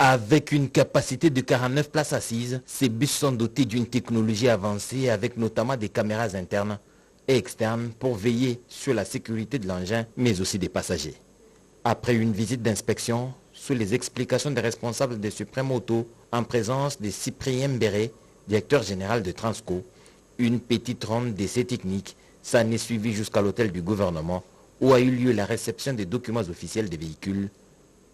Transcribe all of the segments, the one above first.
Avec une capacité de 49 places assises, ces bus sont dotés d'une technologie avancée avec notamment des caméras internes et externes pour veiller sur la sécurité de l'engin, mais aussi des passagers. Après une visite d'inspection, sous les explications des responsables de Suprême Auto, en présence de Cyprien Mbéré, directeur général de Transco, une petite ronde d'essais techniques s'en est suivie jusqu'à l'hôtel du gouvernement où a eu lieu la réception des documents officiels des véhicules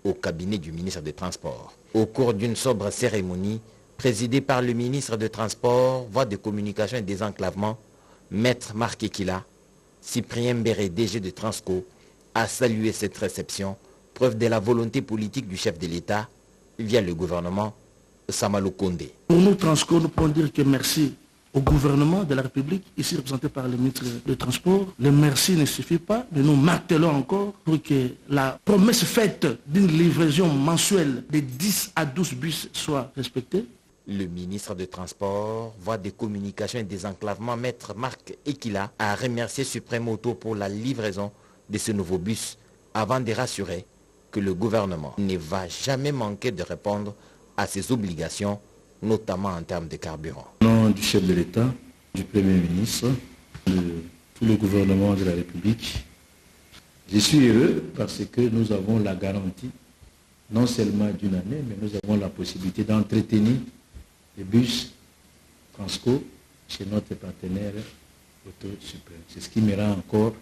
au cabinet du ministre des Transports. Au cours d'une sobre cérémonie, présidée par le ministre des Transports, voie de communication et désenclavement, Maître Marc Ekila, Cyprien Mbéré, DG de Transco, a salué cette réception, preuve de la volonté politique du chef de l'État via le gouvernement Samalou Kondé. Pour nous, Transco, nous pouvons dire que merci au gouvernement de la République, ici représenté par le ministre des Transports. Le merci ne suffit pas, mais nous martelons encore pour que la promesse faite d'une livraison mensuelle de 10 à 12 bus soit respectée. Le ministre des Transports, voie des communications et désenclavement, Maître Marc Ekila, a remercié Suprême Auto pour la livraison de ce nouveau bus avant de rassurer que le gouvernement ne va jamais manquer de répondre à ses obligations, notamment en termes de carburant. Au nom du chef de l'État, du Premier ministre, de tout le gouvernement de la République, je suis heureux parce que nous avons la garantie, non seulement d'une année, mais nous avons la possibilité d'entretenir les bus Transco chez notre partenaire Auto Suprême. C'est ce qui me rend encore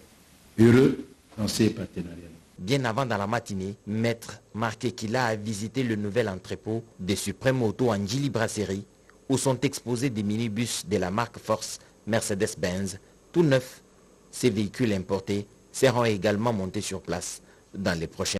heureux dans ces partenariats. Bien avant dans la matinée, Maître Marc Ekila a visité le nouvel entrepôt de Suprême Auto en Djili Brasserie, où sont exposés des minibus de la marque Force Mercedes-Benz, tout neufs. Ces véhicules importés seront également montés sur place dans les prochains